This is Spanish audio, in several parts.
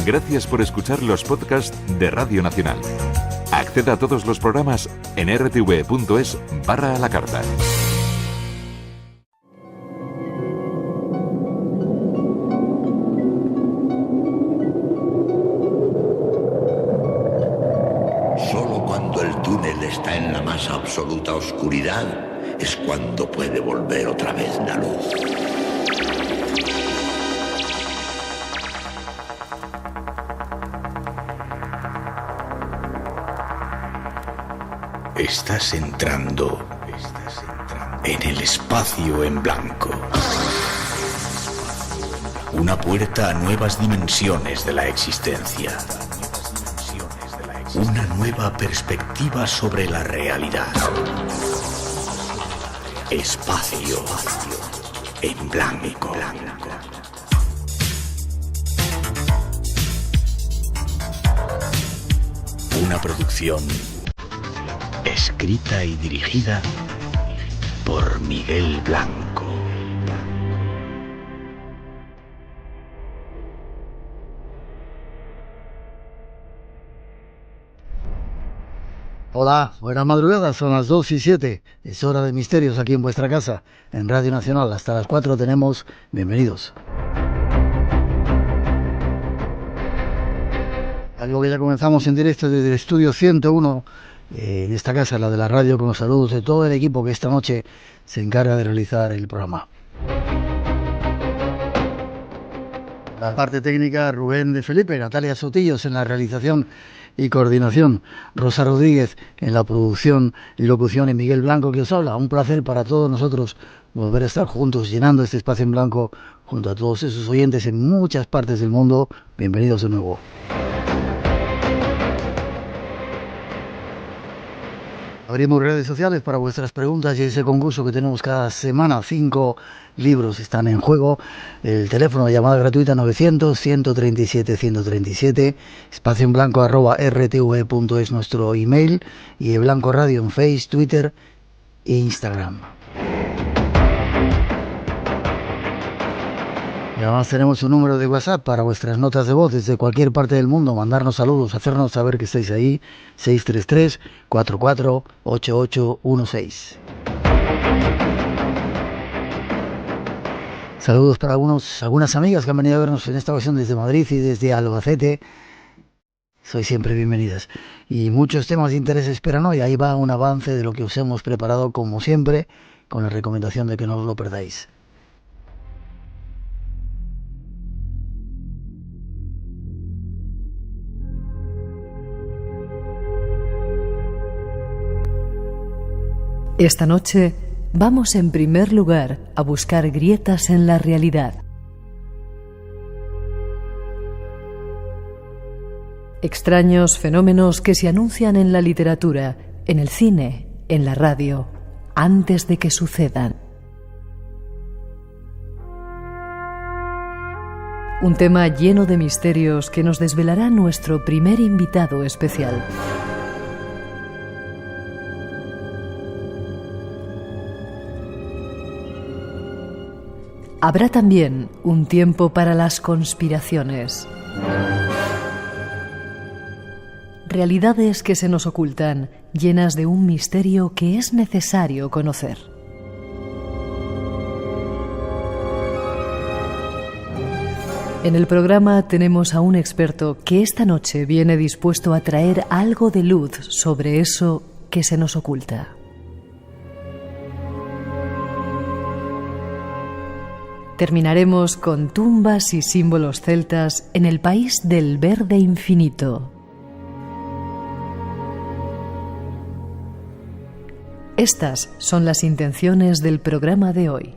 Gracias por escuchar los podcasts de Radio Nacional. Acceda a todos los programas en rtv.es/a la carta. Solo cuando el túnel está en la más absoluta oscuridad es cuando puede volver otra vez la luz. Estás entrando en el espacio en blanco. Una puerta a nuevas dimensiones de la existencia. Una nueva perspectiva sobre la realidad. Espacio en blanco. Una producción escrita y dirigida por Miguel Blanco. Hola, buenas madrugadas, son las 2:07. Es hora de misterios aquí en vuestra casa, en Radio Nacional. Hasta las 4 tenemos bienvenidos. Algo que ya comenzamos en directo desde el estudio 101, en esta casa, la de la radio, con los saludos de todo el equipo que esta noche se encarga de realizar el programa. La parte técnica, Rubén de Felipe, Natalia Sotillos en la realización y coordinación, Rosa Rodríguez en la producción y locución y Miguel Blanco que os habla. Un placer para todos nosotros volver a estar juntos llenando este espacio en blanco junto a todos esos oyentes en muchas partes del mundo. Bienvenidos de nuevo. Abrimos redes sociales para vuestras preguntas y ese concurso que tenemos cada semana. 5 libros están en juego. El teléfono de llamada gratuita 900-137-137. Espacio en blanco @rtv.es nuestro email. Y el Blanco Radio en Facebook, Twitter e Instagram. Y además tenemos un número de WhatsApp para vuestras notas de voz desde cualquier parte del mundo, mandarnos saludos, hacernos saber que estáis ahí, 633-44-8816. Saludos para algunas amigas que han venido a vernos en esta ocasión desde Madrid y desde Albacete. Sois siempre bienvenidas. Y muchos temas de interés esperan hoy. Ahí va un avance de lo que os hemos preparado como siempre, con la recomendación de que no os lo perdáis. Esta noche vamos en primer lugar a buscar grietas en la realidad. Extraños fenómenos que se anuncian en la literatura, en el cine, en la radio, antes de que sucedan. Un tema lleno de misterios que nos desvelará nuestro primer invitado especial. Habrá también un tiempo para las conspiraciones. Realidades que se nos ocultan, llenas de un misterio que es necesario conocer. En el programa tenemos a un experto que esta noche viene dispuesto a traer algo de luz sobre eso que se nos oculta. Terminaremos con tumbas y símbolos celtas en el país del verde infinito. Estas son las intenciones del programa de hoy.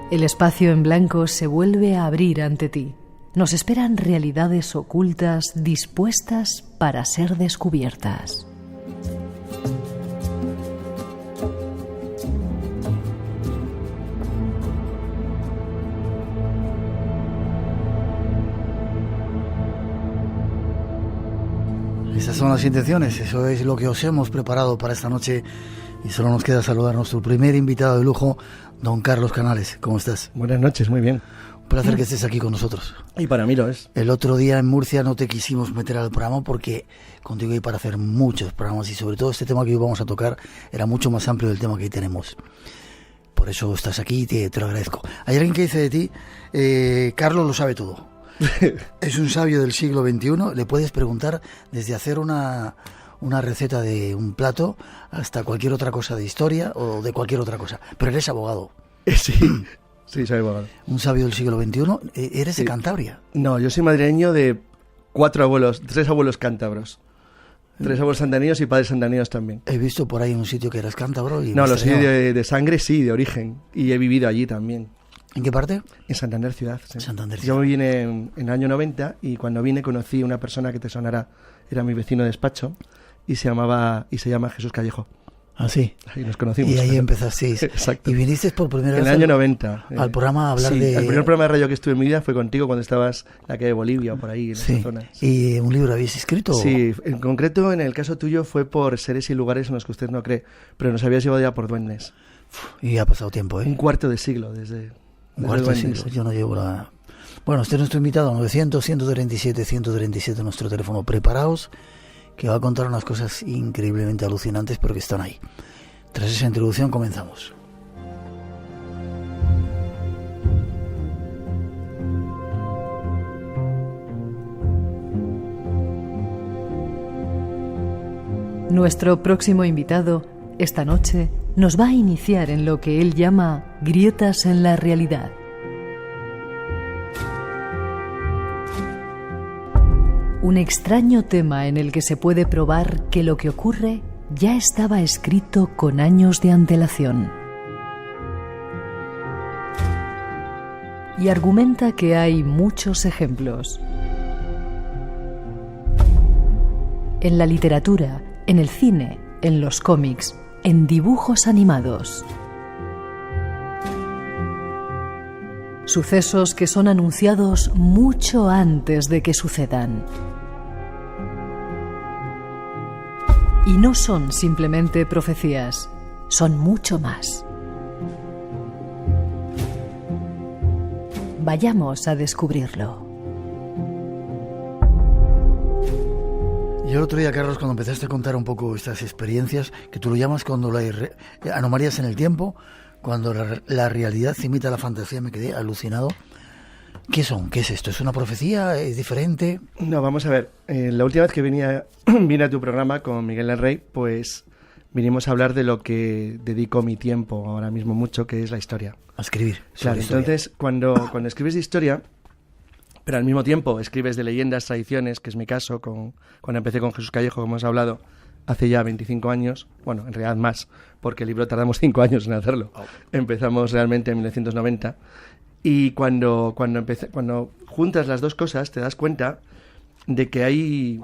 El espacio en blanco se vuelve a abrir ante ti. Nos esperan realidades ocultas dispuestas para ser descubiertas. Esas son las intenciones, eso es lo que os hemos preparado para esta noche Y solo nos queda saludar a nuestro primer invitado de lujo, don Carlos Canales. ¿Cómo estás? Buenas noches, muy bien. Un placer que estés aquí con nosotros. Y para mí lo es. El otro día en Murcia no te quisimos meter al programa porque contigo hay para hacer muchos programas y sobre todo este tema que hoy vamos a tocar era mucho más amplio del tema que hoy tenemos. Por eso estás aquí y te lo agradezco. Hay alguien que dice de ti, Carlos lo sabe todo. Es un sabio del siglo XXI. Le puedes preguntar desde hacer una receta de un plato hasta cualquier otra cosa de historia o de cualquier otra cosa. Pero eres abogado. Sí, soy abogado. Un sabio del siglo XXI. ¿Eres de Cantabria? No, yo soy madrileño de 3 abuelos cántabros. 3 abuelos santaneros y padres santaneros también. He visto por ahí en un sitio que eras cántabro. No, lo soy de sangre, sí, de origen. Y he vivido allí también. ¿En qué parte? En Santander Ciudad. Sí. Santander Ciudad. Yo me vine en el año 90 y cuando vine conocí a una persona que te sonará. Era mi vecino de despacho y se llama Jesús Callejo. Ah, sí. Ahí nos conocimos. Y ahí empezasteis. Exacto. Y viniste por primera vez en el año 90. al programa a hablar de... El primer programa de radio que estuve en mi vida fue contigo cuando estabas en la calle de Bolivia o por ahí, en sí. esa zona. ¿Y un libro habéis escrito? Sí, en concreto en el caso tuyo fue por seres y lugares en los que usted no cree, pero nos habías llevado ya por duendes. Y ha pasado tiempo, ¿eh? Un cuarto de siglo desde un cuarto de duendes. siglo, yo no llevo la... Bueno, usted es nuestro invitado, 900-137-137, nuestro teléfono. Preparaos, que va a contar unas cosas increíblemente alucinantes, pero que están ahí. Tras esa introducción comenzamos. Nuestro próximo invitado, esta noche, nos va a iniciar en lo que él llama grietas en la realidad. Un extraño tema en el que se puede probar que lo que ocurre ya estaba escrito con años de antelación. Y argumenta que hay muchos ejemplos. En la literatura, en el cine, en los cómics, en dibujos animados. Sucesos que son anunciados mucho antes de que sucedan. Y no son simplemente profecías, son mucho más. Vayamos a descubrirlo. Yo el otro día, Carlos, cuando empezaste a contar un poco estas experiencias, que tú lo llamas cuando anomalías en el tiempo, cuando la realidad imita la fantasía, me quedé alucinado. ¿Qué son? ¿Qué es esto? ¿Es una profecía? ¿Es diferente? No, vamos a ver. La última vez que vine a tu programa con Miguel El Rey, pues vinimos a hablar de lo que dedico mi tiempo ahora mismo mucho, que es la historia. A escribir. Claro, entonces cuando escribes de historia, pero al mismo tiempo escribes de leyendas, tradiciones, que es mi caso, cuando empecé con Jesús Callejo, como hemos hablado, hace ya 25 años, bueno, en realidad más, porque el libro tardamos 5 años en hacerlo. Empezamos realmente en 1990. Y cuando juntas las dos cosas te das cuenta de que hay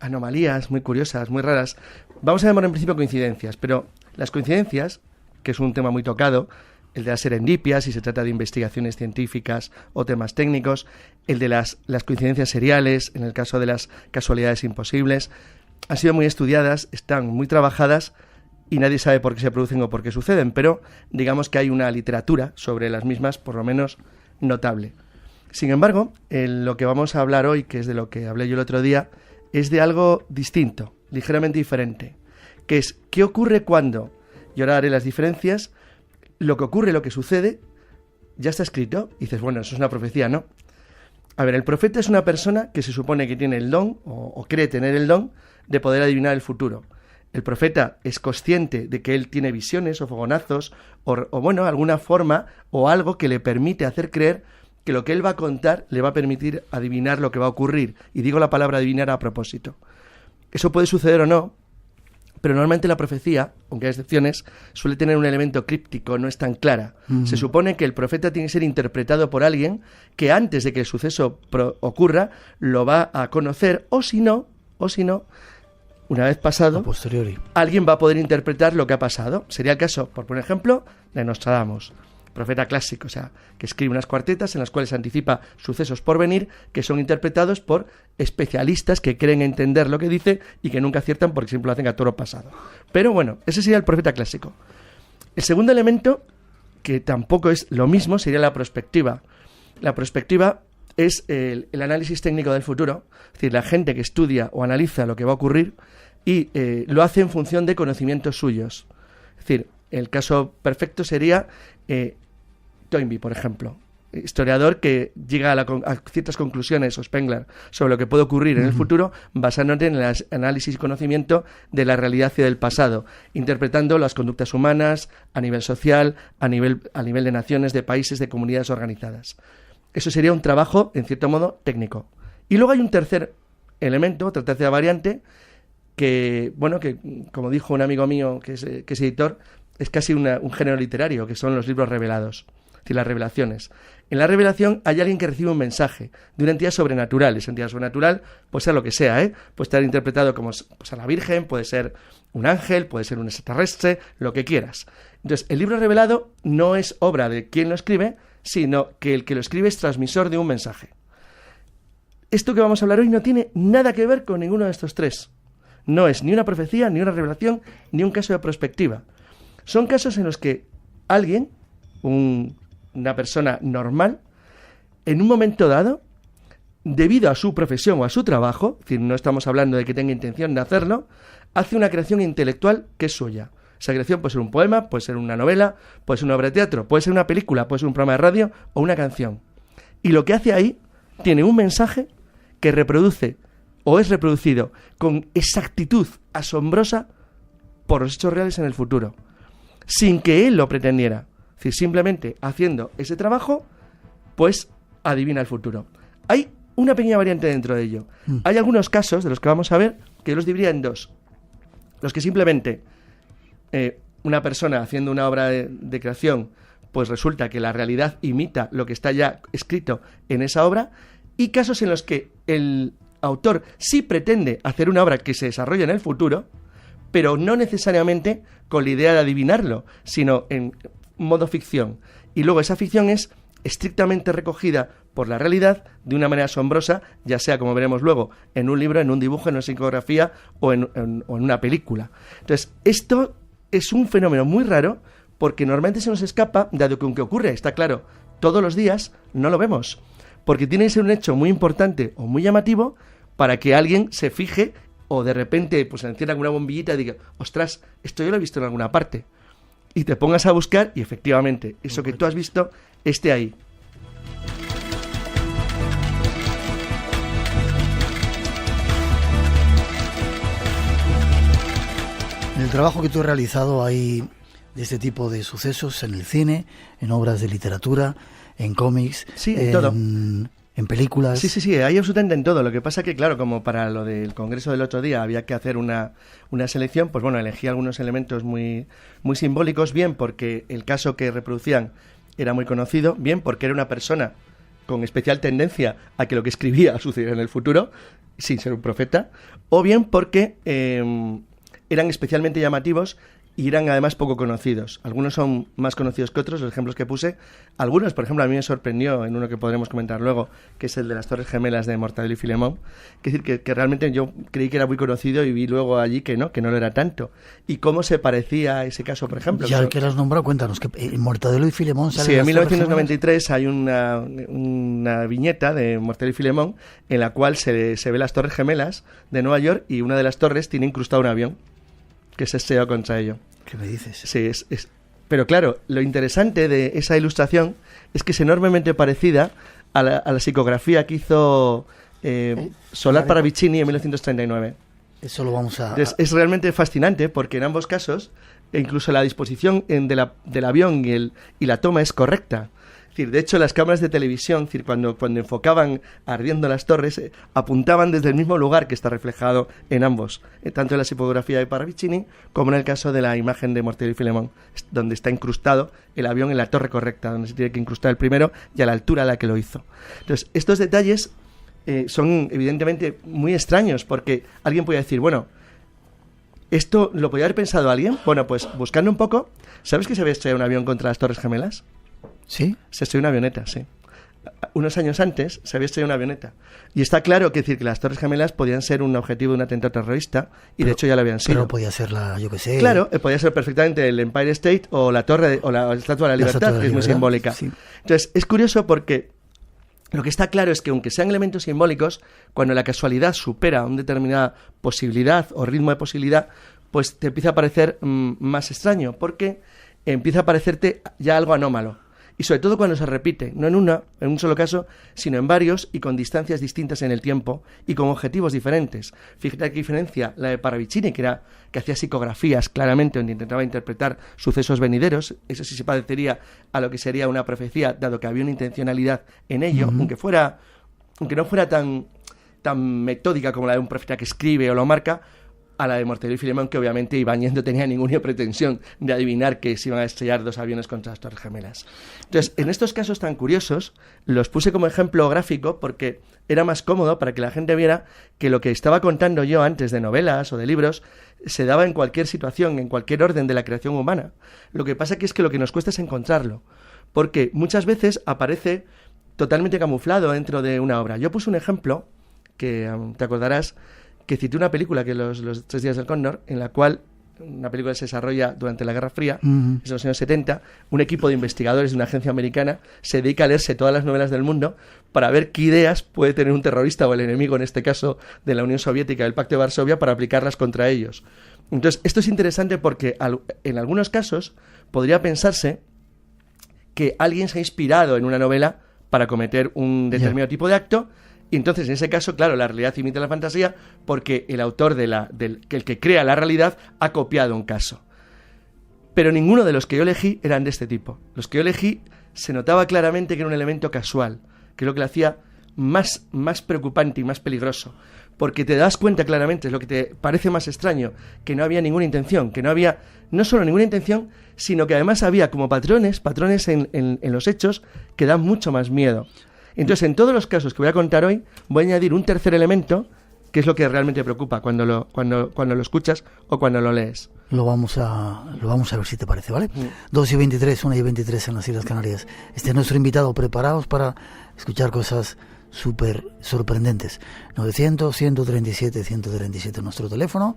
anomalías muy curiosas, muy raras. Vamos a llamar en principio coincidencias, pero las coincidencias, que es un tema muy tocado, el de las serendipias, si se trata de investigaciones científicas o temas técnicos, el de las coincidencias seriales, en el caso de las casualidades imposibles, han sido muy estudiadas, están muy trabajadas, y nadie sabe por qué se producen o por qué suceden, pero digamos que hay una literatura sobre las mismas, por lo menos notable. Sin embargo, lo que vamos a hablar hoy, que es de lo que hablé yo el otro día, es de algo distinto, ligeramente diferente, que es qué ocurre cuando, y ahora haré las diferencias, lo que ocurre, lo que sucede, ya está escrito, y dices, bueno, eso es una profecía, ¿no? A ver, el profeta es una persona que se supone que tiene el don, o cree tener el don, de poder adivinar el futuro. El profeta es consciente de que él tiene visiones o fogonazos o bueno, alguna forma o algo que le permite hacer creer que lo que él va a contar le va a permitir adivinar lo que va a ocurrir. Y digo la palabra adivinar a propósito. Eso puede suceder o no, pero normalmente la profecía, aunque hay excepciones, suele tener un elemento críptico, no es tan clara. Se supone que el profeta tiene que ser interpretado por alguien que antes de que el suceso ocurra lo va a conocer, o si no, una vez pasado, a posteriori, alguien va a poder interpretar lo que ha pasado. Sería el caso, por ejemplo, de Nostradamus. profeta clásico, o sea, que escribe unas cuartetas en las cuales anticipa sucesos por venir que son interpretados por especialistas que creen entender lo que dice y que nunca aciertan porque siempre lo hacen a toro pasado. Pero bueno, ese sería el profeta clásico. El segundo elemento, que tampoco es lo mismo, sería la prospectiva. La prospectiva es el análisis técnico del futuro, es decir, la gente que estudia o analiza lo que va a ocurrir y lo hace en función de conocimientos suyos. Es decir, el caso perfecto sería Toynbee, por ejemplo, historiador que llega a ciertas conclusiones, o Spengler, sobre lo que puede ocurrir en el futuro, basándote en el análisis y conocimiento de la realidad y del pasado, interpretando las conductas humanas a nivel social, a nivel de naciones, de países, de comunidades organizadas. Eso sería un trabajo, en cierto modo, técnico. Y luego hay un tercer elemento, otra tercera variante, que, bueno, que como dijo un amigo mío que es editor, es casi un género literario, que son los libros revelados, es decir, las revelaciones. En la revelación hay alguien que recibe un mensaje de una entidad sobrenatural. Esa entidad sobrenatural puede ser lo que sea, puede estar interpretado como pues, a la Virgen, puede ser un ángel, puede ser un extraterrestre, lo que quieras. Entonces, el libro revelado no es obra de quien lo escribe, sino que el que lo escribe es transmisor de un mensaje. Esto que vamos a hablar hoy no tiene nada que ver con ninguno de estos tres. No es ni una profecía, ni una revelación, ni un caso de prospectiva. Son casos en los que alguien, una persona normal, en un momento dado, debido a su profesión o a su trabajo, es decir, no estamos hablando de que tenga intención de hacerlo, hace una creación intelectual que es suya. Esa creación puede ser un poema, puede ser una novela, puede ser una obra de teatro, puede ser una película, puede ser un programa de radio o una canción. Y lo que hace ahí tiene un mensaje que reproduce o es reproducido con exactitud asombrosa por los hechos reales en el futuro, sin que él lo pretendiera. Es decir, simplemente haciendo ese trabajo, pues adivina el futuro. Hay una pequeña variante dentro de ello. Hay algunos casos de los que vamos a ver que yo los dividiría en dos. Los que simplemente una persona haciendo una obra de creación, pues resulta que la realidad imita lo que está ya escrito en esa obra, y casos en los que el autor sí pretende hacer una obra que se desarrolle en el futuro, pero no necesariamente con la idea de adivinarlo, sino en modo ficción. Y luego esa ficción es estrictamente recogida por la realidad de una manera asombrosa, ya sea, como veremos luego, en un libro, en un dibujo, en una psicografía o en una película. Entonces, esto es un fenómeno muy raro porque normalmente se nos escapa, dado que aunque ocurre, está claro, todos los días, no lo vemos. Porque tiene que ser un hecho muy importante o muy llamativo para que alguien se fije o de repente pues encienda una bombillita y diga, ostras, esto yo lo he visto en alguna parte. Y te pongas a buscar y efectivamente, eso que tú has visto esté ahí. En el trabajo que tú has realizado hay de este tipo de sucesos en el cine, en obras de literatura, en cómics, sí, en todo. En películas. Sí, hay absolutamente en todo. Lo que pasa que, claro, como para lo del congreso del otro día había que hacer una selección, pues bueno, elegí algunos elementos muy, muy simbólicos, bien porque el caso que reproducían era muy conocido, bien porque era una persona con especial tendencia a que lo que escribía sucediera en el futuro, sin ser un profeta, o bien porque eran especialmente llamativos y eran además poco conocidos. Algunos son más conocidos que otros, los ejemplos que puse. Algunos, por ejemplo, a mí me sorprendió en uno que podremos comentar luego, que es el de las Torres Gemelas de Mortadelo y Filemón. Es decir, que realmente yo creí que era muy conocido y vi luego allí que no lo era tanto. ¿Y cómo se parecía a ese caso, por ejemplo? Ya que lo has nombrado, cuéntanos, que en Mortadelo y Filemón sale. Sí, en 1993 hay una viñeta de Mortadelo y Filemón en la cual se ve las Torres Gemelas de Nueva York y una de las torres tiene incrustado un avión que se estrelló contra ello. ¿Qué me dices? Sí, pero claro, lo interesante de esa ilustración es que es enormemente parecida a la psicografía que hizo Solar Paravicini en 1939. Eso lo vamos a... Entonces, es realmente fascinante porque en ambos casos, incluso la disposición del avión y la toma es correcta. Es decir, de hecho, las cámaras de televisión, es decir, cuando enfocaban ardiendo las torres, apuntaban desde el mismo lugar que está reflejado en ambos, tanto en la psicografía de Paravicini como en el caso de la imagen de Mortadelo y Filemón, donde está incrustado el avión en la torre correcta, donde se tiene que incrustar el primero y a la altura a la que lo hizo. Entonces, estos detalles son evidentemente muy extraños, porque alguien puede decir, bueno, ¿esto lo podía haber pensado alguien? Bueno, pues buscando un poco, ¿sabes que se había estrellado un avión contra las Torres Gemelas? ¿Sí? Se estrelló una avioneta, sí. Unos años antes se había estrellado una avioneta. Y está claro que decir que las Torres Gemelas podían ser un objetivo de un atentado terrorista, y de hecho ya lo habían sido. Pero podía ser yo qué sé. Claro, podía ser perfectamente el Empire State o la torre o la Estatua de la Libertad, que es muy simbólica. Sí. Entonces, es curioso porque lo que está claro es que aunque sean elementos simbólicos, cuando la casualidad supera una determinada posibilidad o ritmo de posibilidad, pues te empieza a parecer más extraño, porque empieza a parecerte ya algo anómalo. Y sobre todo cuando se repite, no en un solo caso, sino en varios y con distancias distintas en el tiempo y con objetivos diferentes. Fíjate qué diferencia la de Paravicini, que hacía psicografías claramente, donde intentaba interpretar sucesos venideros. Eso sí se parecería a lo que sería una profecía, dado que había una intencionalidad en ello, aunque no fuera tan metódica como la de un profeta que escribe o lo marca, a la de Mortadelo y Filemón, que obviamente Ibáñez no tenía ninguna pretensión de adivinar que se iban a estrellar 2 aviones contra las Torres Gemelas. Entonces, en estos casos tan curiosos, los puse como ejemplo gráfico porque era más cómodo para que la gente viera que lo que estaba contando yo antes de novelas o de libros se daba en cualquier situación, en cualquier orden de la creación humana. Lo que pasa es que lo que nos cuesta es encontrarlo, porque muchas veces aparece totalmente camuflado dentro de una obra. Yo puse un ejemplo, que te acordarás, que cité una película, que los 3 días del Cóndor, en la cual una película se desarrolla durante la Guerra Fría, en los años 70, un equipo de investigadores de una agencia americana se dedica a leerse todas las novelas del mundo para ver qué ideas puede tener un terrorista o el enemigo, en este caso de la Unión Soviética, del Pacto de Varsovia, para aplicarlas contra ellos. Entonces, esto es interesante porque en algunos casos podría pensarse que alguien se ha inspirado en una novela para cometer un determinado tipo de acto. Y entonces, en ese caso, claro, la realidad imita la fantasía porque el autor el que crea la realidad ha copiado un caso. Pero ninguno de los que yo elegí eran de este tipo. Los que yo elegí se notaba claramente que era un elemento casual, que es lo que le hacía más preocupante y más peligroso. Porque te das cuenta claramente, es lo que te parece más extraño, que no había ninguna intención, que no había no solo ninguna intención, sino que además había como patrones en los hechos que dan mucho más miedo. Entonces, en todos los casos que voy a contar hoy, voy a añadir un tercer elemento, que es lo que realmente preocupa cuando lo escuchas o cuando lo lees. Lo vamos a ver si te parece, ¿vale? 2:23, 1:23 en las Islas Canarias. Este es nuestro invitado. Preparados para escuchar cosas súper sorprendentes. 900-137-137 nuestro teléfono.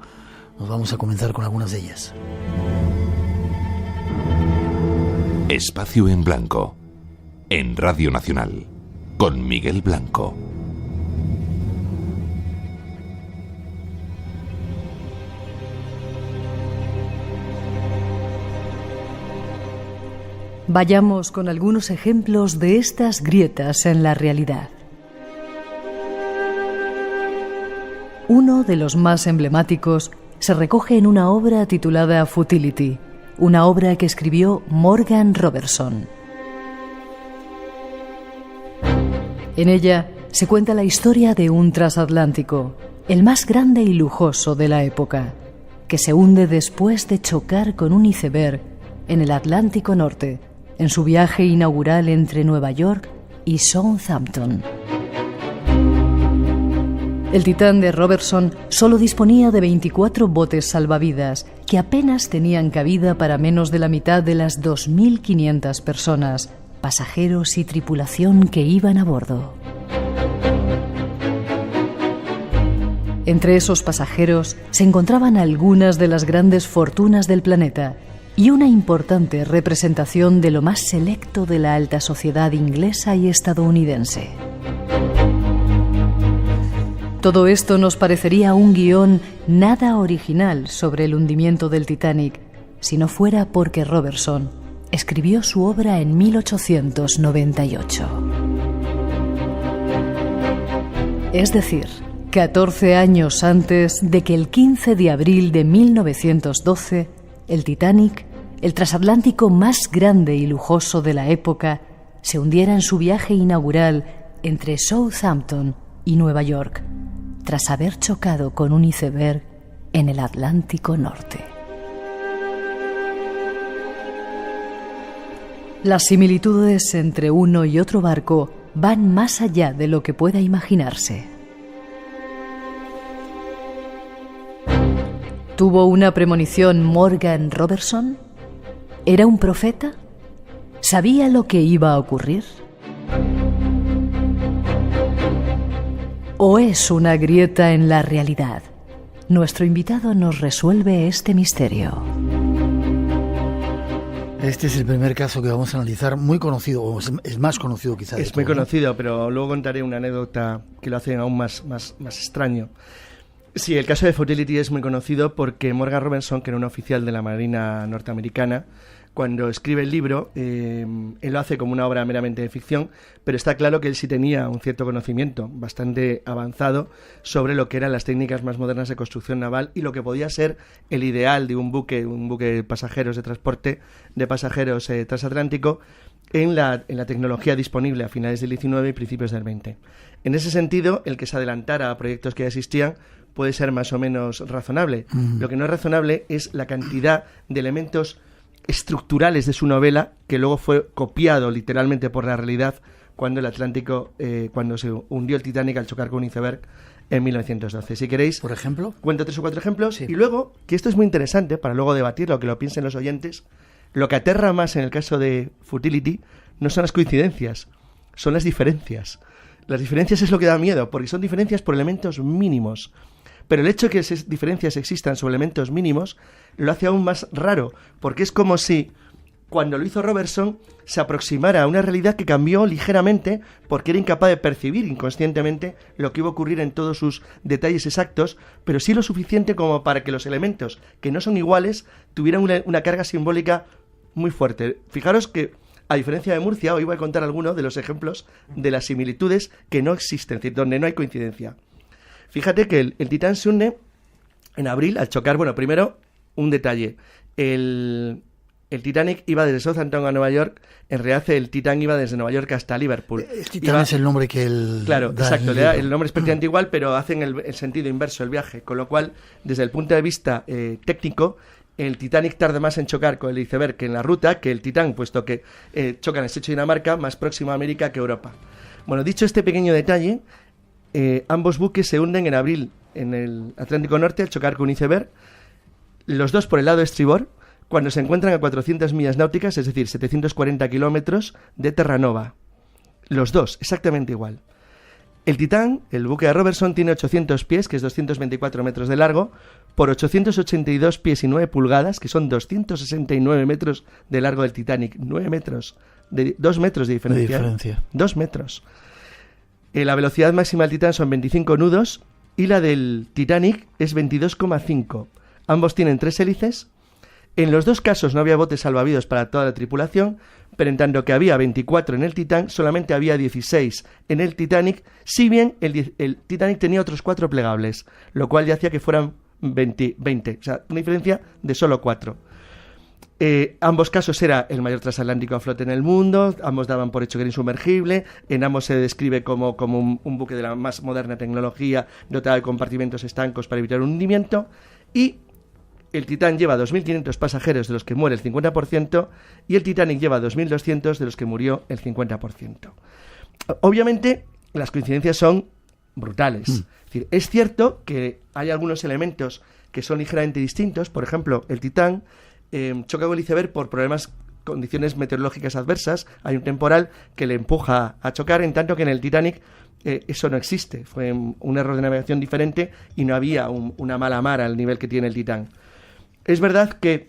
Nos vamos a comenzar con algunas de ellas. Espacio en Blanco, en Radio Nacional, con Miguel Blanco. Vayamos con algunos ejemplos de estas grietas en la realidad. Uno de los más emblemáticos se recoge en una obra titulada Futility, una obra que escribió Morgan Robertson. En ella se cuenta la historia de un transatlántico, el más grande y lujoso de la época, que se hunde después de chocar con un iceberg en el Atlántico Norte, en su viaje inaugural entre Nueva York y Southampton. El Titán de Robertson solo disponía de 24 botes salvavidas, que apenas tenían cabida para menos de la mitad de las 2.500 personas, pasajeros y tripulación que iban a bordo. Entre esos pasajeros se encontraban algunas de las grandes fortunas del planeta y una importante representación de lo más selecto de la alta sociedad inglesa y estadounidense. Todo esto nos parecería un guión nada original sobre el hundimiento del Titanic, si no fuera porque Robertson escribió su obra en 1898. Es decir, 14 años antes de que el 15 de abril de 1912, el Titanic, el transatlántico más grande y lujoso de la época, se hundiera en su viaje inaugural entre Southampton y Nueva York, tras haber chocado con un iceberg en el Atlántico Norte. Las similitudes entre uno y otro barco van más allá de lo que pueda imaginarse. ¿Tuvo una premonición Morgan Robertson? ¿Era un profeta? ¿Sabía lo que iba a ocurrir? ¿O es una grieta en la realidad? Nuestro invitado nos resuelve este misterio. Este es el primer caso que vamos a analizar, muy conocido, o es más conocido quizás. Es muy conocido, pero luego contaré una anécdota que lo hace aún más extraño. Sí, el caso de Futility es muy conocido porque Morgan Robertson, que era un oficial de la Marina norteamericana, cuando escribe el libro, él lo hace como una obra meramente de ficción, pero está claro que él sí tenía un cierto conocimiento bastante avanzado sobre lo que eran las técnicas más modernas de construcción naval y lo que podía ser el ideal de un buque de pasajeros de transporte de pasajeros transatlántico en la tecnología disponible a finales del 19 y principios del 20. En ese sentido, el que se adelantara a proyectos que ya existían puede ser más o menos razonable. Lo que no es razonable es la cantidad de elementos estructurales de su novela que luego fue copiado literalmente por la realidad cuando el Atlántico, cuando se hundió el Titanic al chocar con un iceberg en 1912. Si queréis, por ejemplo, cuento 3 o 4 ejemplos. Sí. Y luego, que esto es muy interesante para luego debatirlo, que lo piensen los oyentes, lo que aterra más en el caso de Futility no son las coincidencias, son las diferencias. Las diferencias es lo que da miedo, porque son diferencias por elementos mínimos. Pero el hecho de que esas diferencias existan sobre elementos mínimos lo hace aún más raro, porque es como si, cuando lo hizo Robertson, se aproximara a una realidad que cambió ligeramente porque era incapaz de percibir inconscientemente lo que iba a ocurrir en todos sus detalles exactos, pero sí lo suficiente como para que los elementos que no son iguales tuvieran una carga simbólica muy fuerte. Fijaros que, a diferencia de Murcia, hoy voy a contar algunos de los ejemplos de las similitudes que no existen, es decir, donde no hay coincidencia. Fíjate que el Titán se hunde en abril al chocar. Bueno, primero, un detalle. El Titanic iba desde Southampton a Nueva York. En realidad, el Titán iba desde Nueva York hasta Liverpool. El Titán es el nombre que él Claro, da exacto. en el El nombre es prácticamente igual, pero hacen el sentido inverso, el viaje. Con lo cual, desde el punto de vista técnico, el Titanic tarda más en chocar con el iceberg que en la ruta que el Titán, puesto que choca en el estrecho de Dinamarca, más próximo a América que Europa. Bueno, dicho este pequeño detalle, ambos buques se hunden en abril en el Atlántico Norte al chocar con un iceberg, los dos por el lado estribor, cuando se encuentran a 400 millas náuticas, es decir, 740 kilómetros de Terranova. Los dos, exactamente igual. El Titán, el buque de Robertson, tiene 800 pies, que es 224 metros de largo, por 882 pies y 9 pulgadas, que son 269 metros de largo del Titanic. 9 metros, 2 metros de diferencia. 2 metros. La velocidad máxima del Titán son 25 nudos y la del Titanic es 22,5. Ambos tienen 3 hélices. En los dos casos no había botes salvavidas para toda la tripulación, pero en tanto que había 24 en el Titán, solamente había 16 en el Titanic, si bien el Titanic tenía otros 4 plegables, lo cual ya hacía que fueran 20, o sea, una diferencia de solo 4. Ambos casos era el mayor transatlántico a flote en el mundo, ambos daban por hecho que era insumergible, en ambos se describe como un buque de la más moderna tecnología, dotado de compartimentos estancos para evitar un hundimiento, y el Titán lleva 2.500 pasajeros, de los que muere el 50%, y el Titanic lleva 2.200, de los que murió el 50%. Obviamente, las coincidencias son brutales. Es decir, es cierto que hay algunos elementos que son ligeramente distintos. Por ejemplo, el Titán choca con el iceberg por condiciones meteorológicas adversas. Hay un temporal que le empuja a chocar, en tanto que en el Titanic eso no existe. Fue un error de navegación diferente y no había una mala mar al nivel que tiene el Titán. Es verdad que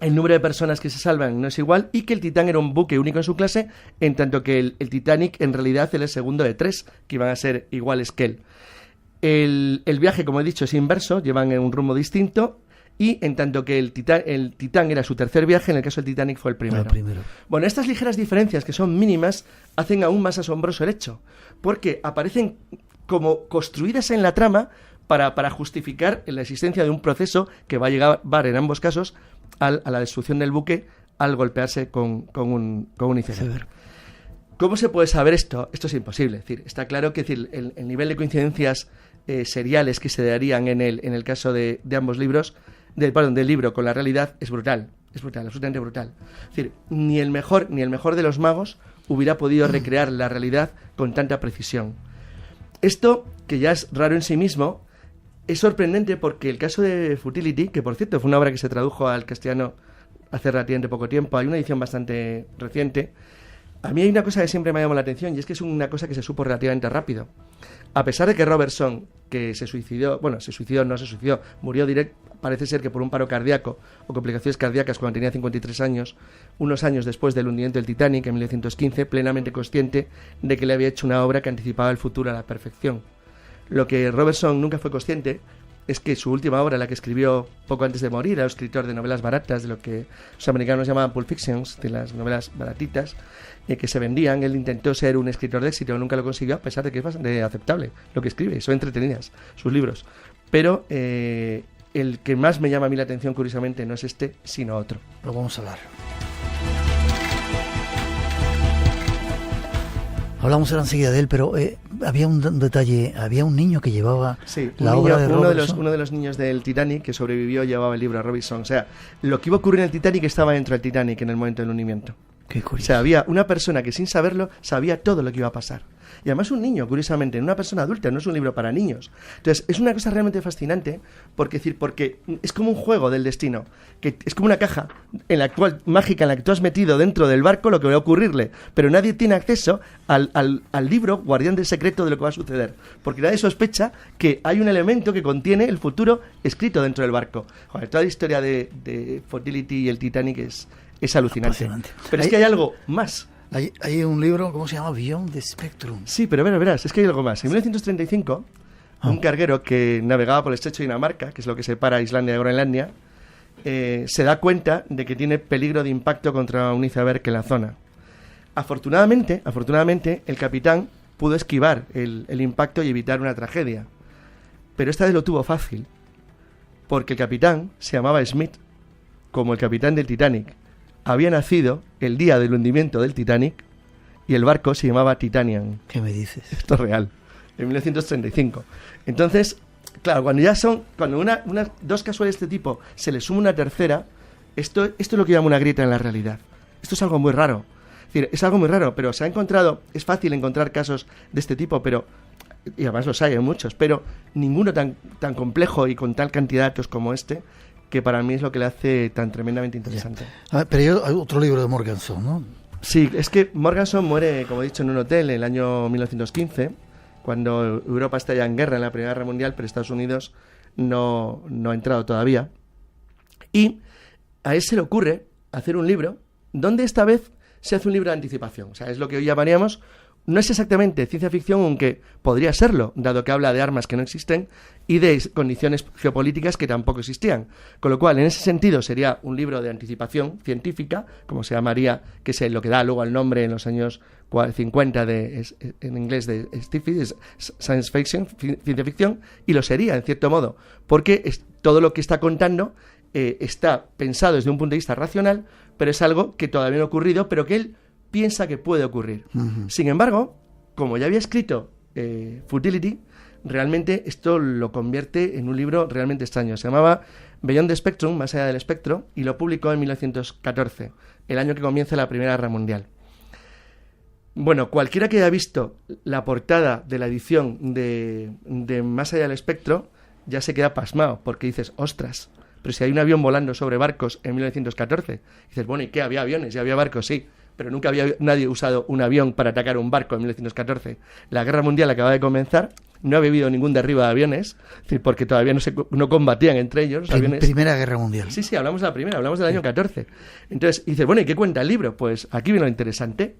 el número de personas que se salvan no es igual y que el Titán era un buque único en su clase, en tanto que el Titanic en realidad era el segundo de 3 que iban a ser iguales que él. El viaje, como he dicho, es inverso, llevan en un rumbo distinto, y en tanto que el Titán era su tercer viaje, en el caso del Titanic fue el primero. Bueno, estas ligeras diferencias, que son mínimas, hacen aún más asombroso el hecho, porque aparecen como construidas en la trama para justificar la existencia de un proceso que va a llevar en ambos casos a la destrucción del buque al golpearse con un iceberg. ¿Cómo se puede saber esto? Esto es imposible. Es decir, está claro que el nivel de coincidencias seriales que se darían en el caso de ambos libros, del libro con la realidad, es brutal. Es brutal, absolutamente brutal. Es decir, ni el mejor de los magos hubiera podido recrear la realidad con tanta precisión. Esto, que ya es raro en sí mismo, es sorprendente porque el caso de Futility, que por cierto fue una obra que se tradujo al castellano hace relativamente poco tiempo. Hay una edición bastante reciente. A mí hay una cosa que siempre me ha llamado la atención, y es que es una cosa que se supo relativamente rápido. A pesar de que Robertson, que se suicidó, murió parece ser que por un paro cardíaco o complicaciones cardíacas cuando tenía 53 años, unos años después del hundimiento del Titanic en 1915, plenamente consciente de que le había hecho una obra que anticipaba el futuro a la perfección. Lo que Robertson nunca fue consciente es que su última obra, la que escribió poco antes de morir, era un escritor de novelas baratas, de lo que los americanos llamaban pulp fictions, de las novelas baratitas, que se vendían. Él intentó ser un escritor de éxito, nunca lo consiguió, a pesar de que es bastante aceptable lo que escribe, son entretenidas sus libros. Pero el que más me llama a mí la atención, curiosamente, no es este, sino otro. Lo vamos a hablar. Hablamos ahora enseguida de él, pero había un detalle, había un niño que llevaba la obra de Robertson. Uno de los niños del Titanic que sobrevivió llevaba el libro a Robinson. O sea, lo que iba a ocurrir en el Titanic estaba dentro del Titanic en el momento del hundimiento. Qué curioso. O sea, había una persona que sin saberlo sabía todo lo que iba a pasar. Y además un niño, curiosamente, una persona adulta, no es un libro para niños. Entonces, es una cosa realmente fascinante, porque es como un juego del destino, que es como una caja mágica en la que tú has metido dentro del barco lo que va a ocurrirle, pero nadie tiene acceso al libro guardián del secreto de lo que va a suceder, porque nadie sospecha que hay un elemento que contiene el futuro escrito dentro del barco. Joder, toda la historia de Fidelity y el Titanic es alucinante. Pero es que hay algo más. Hay un libro, ¿cómo se llama? Beyond the Spectrum. Sí, pero verás, es que hay algo más. En 1935, un carguero que navegaba por el estrecho de Dinamarca, que es lo que separa Islandia de Groenlandia, se da cuenta de que tiene peligro de impacto contra un iceberg en la zona. Afortunadamente, el capitán pudo esquivar el impacto y evitar una tragedia. Pero esta vez lo tuvo fácil, porque el capitán se llamaba Smith, como el capitán del Titanic. Había nacido el día del hundimiento del Titanic y el barco se llamaba Titanian. ¿Qué me dices? Esto es real, en 1935. Entonces, claro, cuando dos casuales de este tipo se le suma una tercera, esto es lo que llama una grieta en la realidad. Esto es algo muy raro. Es algo muy raro, pero se ha encontrado, es fácil encontrar casos de este tipo, y además los hay muchos, pero ninguno tan complejo y con tal cantidad de datos como este, que para mí es lo que le hace tan tremendamente interesante. Pero hay otro libro de Morganson, ¿no? Sí, es que Morganson muere, como he dicho, en un hotel en el año 1915, cuando Europa está ya en guerra en la Primera Guerra Mundial, pero Estados Unidos no ha entrado todavía. Y a él se le ocurre hacer un libro donde esta vez se hace un libro de anticipación. O sea, es lo que hoy llamaríamos, no es exactamente ciencia ficción, aunque podría serlo, dado que habla de armas que no existen y de condiciones geopolíticas que tampoco existían. Con lo cual, en ese sentido, sería un libro de anticipación científica, como se llamaría, que es lo que da luego el nombre en los años 50 en inglés de science fiction, ciencia ficción, y lo sería, en cierto modo, porque todo lo que está contando está pensado desde un punto de vista racional, pero es algo que todavía no ha ocurrido, pero que él piensa que puede ocurrir. Uh-huh. Sin embargo, como ya había escrito Futility, realmente esto lo convierte en un libro realmente extraño. Se llamaba Beyond the Spectrum, más allá del espectro, y lo publicó en 1914, el año que comienza la Primera Guerra Mundial. Bueno, cualquiera que haya visto la portada de la edición de Más allá del espectro ya se queda pasmado, porque dices, ostras, pero si hay un avión volando sobre barcos en 1914, dices, bueno, ¿y qué? ¿Había aviones? ¿Y había barcos? Sí, pero nunca había nadie usado un avión para atacar un barco en 1914. La Guerra Mundial acaba de comenzar, no había habido ningún derribo de aviones, es decir, porque todavía no combatían entre ellos los aviones. Primera Guerra Mundial. Sí, hablamos de la primera, hablamos del año 14. Entonces, dices, bueno, ¿y qué cuenta el libro? Pues aquí viene lo interesante.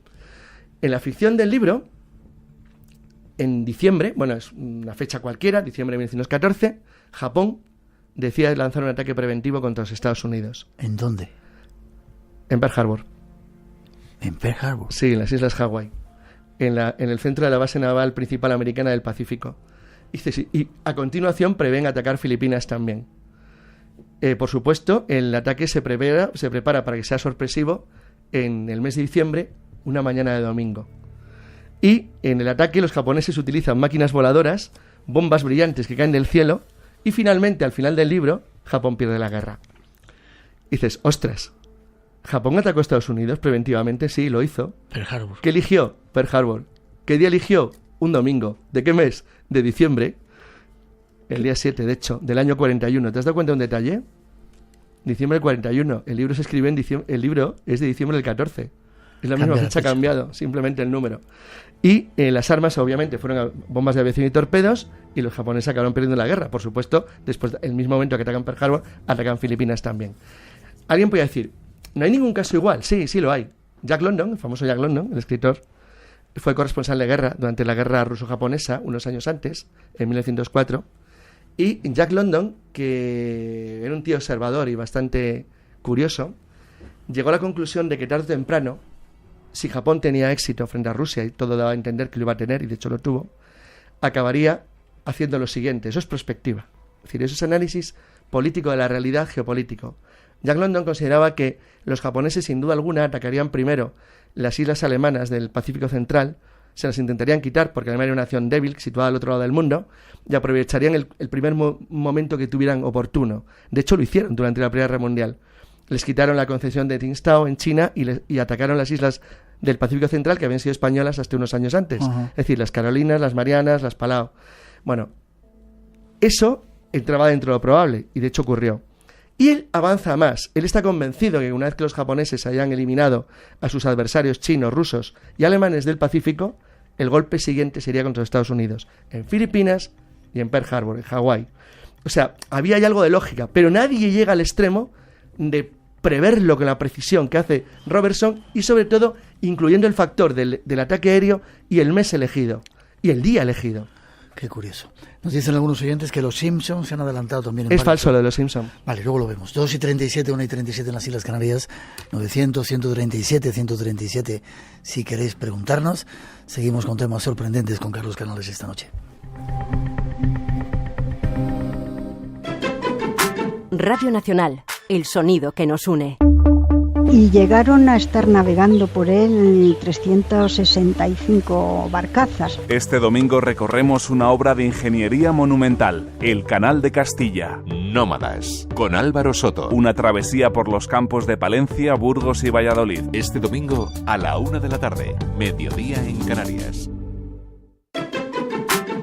En la ficción del libro, en diciembre, bueno, es una fecha cualquiera, diciembre de 1914, Japón decide lanzar un ataque preventivo contra los Estados Unidos. ¿En dónde? En Pearl Harbor. ¿En Pearl Harbor? Sí, en las Islas Hawái, en el centro de la base naval principal americana del Pacífico. Y a continuación prevén atacar Filipinas también. Por supuesto, el ataque se prepara para que sea sorpresivo en el mes de diciembre, una mañana de domingo. Y en el ataque los japoneses utilizan máquinas voladoras, bombas brillantes que caen del cielo, y finalmente, al final del libro, Japón pierde la guerra. Y dices, ostras, ¿Japón atacó a Estados Unidos preventivamente? Sí, lo hizo. Pearl Harbor. ¿Qué eligió? Pearl Harbor. ¿Qué día eligió? Un domingo. ¿De qué mes? De diciembre. El día 7, de hecho, del año 41. ¿Te has dado cuenta de un detalle? diciembre del 41. El libro se escribe el libro es de diciembre del 14. Es la misma fecha, ha cambiado, simplemente el número. Y las armas, obviamente, fueron bombas de aviación y torpedos, y los japoneses acabaron perdiendo la guerra. Por supuesto, después, el mismo momento que atacan Pearl Harbor, atacan Filipinas también. Alguien podría decir, ¿no hay ningún caso igual? Sí, sí lo hay. Jack London, el famoso Jack London, el escritor, fue corresponsal de guerra durante la guerra ruso-japonesa, unos años antes, en 1904. Y Jack London, que era un tío observador y bastante curioso, llegó a la conclusión de que tarde o temprano, si Japón tenía éxito frente a Rusia, y todo daba a entender que lo iba a tener, y de hecho lo tuvo, acabaría haciendo lo siguiente. Eso es perspectiva. Es decir, eso es análisis político de la realidad geopolítico. Jack London consideraba que los japoneses, sin duda alguna, atacarían primero las islas alemanas del Pacífico Central, se las intentarían quitar porque Alemania era una nación débil, situada al otro lado del mundo, y aprovecharían el primer momento que tuvieran oportuno. De hecho, lo hicieron durante la Primera Guerra Mundial. Les quitaron la concesión de Tsingtao en China y atacaron las islas del Pacífico Central que habían sido españolas hasta unos años antes. Uh-huh. Es decir, las Carolinas, las Marianas, las Palau. Bueno, eso entraba dentro de lo probable, y de hecho ocurrió. Y él avanza más. Él está convencido que una vez que los japoneses hayan eliminado a sus adversarios chinos, rusos y alemanes del Pacífico, el golpe siguiente sería contra los Estados Unidos, en Filipinas y en Pearl Harbor, en Hawái. O sea, había ahí algo de lógica, pero nadie llega al extremo de preverlo con la precisión que hace Robertson, y sobre todo incluyendo el factor del ataque aéreo y el mes elegido y el día elegido. Qué curioso. Nos dicen algunos oyentes que los Simpsons se han adelantado también. Es falso lo de los Simpsons. Vale, luego lo vemos. 2:37, 1:37 en las Islas Canarias. 900, 137, 137. Si queréis preguntarnos, seguimos con temas sorprendentes con Carlos Canales esta noche. Radio Nacional, el sonido que nos une. Y llegaron a estar navegando por él 365 barcazas. Este domingo recorremos una obra de ingeniería monumental, el Canal de Castilla. Nómadas, con Álvaro Soto. Una travesía por los campos de Palencia, Burgos y Valladolid. Este domingo a la 1 de la tarde, mediodía en Canarias.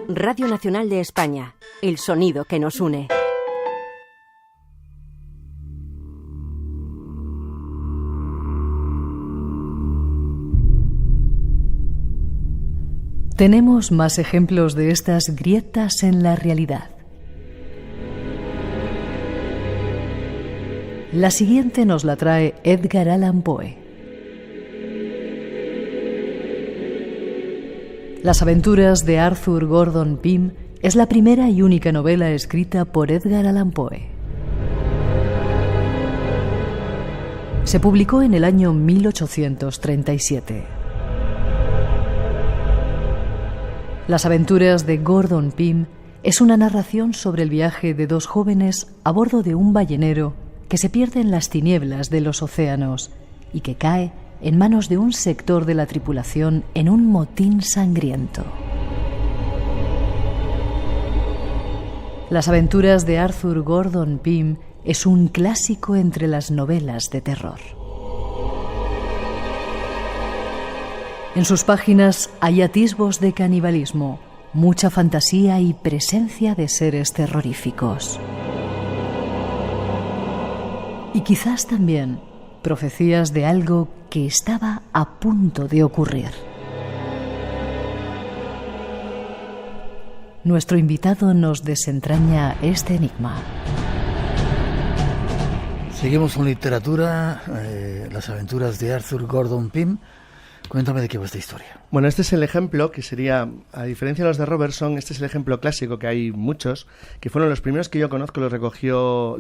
Radio Nacional de España, el sonido que nos une. Tenemos más ejemplos de estas grietas en la realidad. La siguiente nos la trae Edgar Allan Poe. Las aventuras de Arthur Gordon Pym es la primera y única novela escrita por Edgar Allan Poe. Se publicó en el año 1837. Las aventuras de Gordon Pym es una narración sobre el viaje de dos jóvenes a bordo de un ballenero que se pierde en las tinieblas de los océanos y que cae en manos de un sector de la tripulación en un motín sangriento. Las aventuras de Arthur Gordon Pym es un clásico entre las novelas de terror. En sus páginas hay atisbos de canibalismo, mucha fantasía y presencia de seres terroríficos. Y quizás también profecías de algo que estaba a punto de ocurrir. Nuestro invitado nos desentraña este enigma. Seguimos con literatura, las aventuras de Arthur Gordon Pym. Cuéntame de qué va esta historia. Bueno, este es el ejemplo que sería, a diferencia de los de Robertson, este es el ejemplo clásico, que hay muchos, que fueron los primeros que yo conozco, los recogió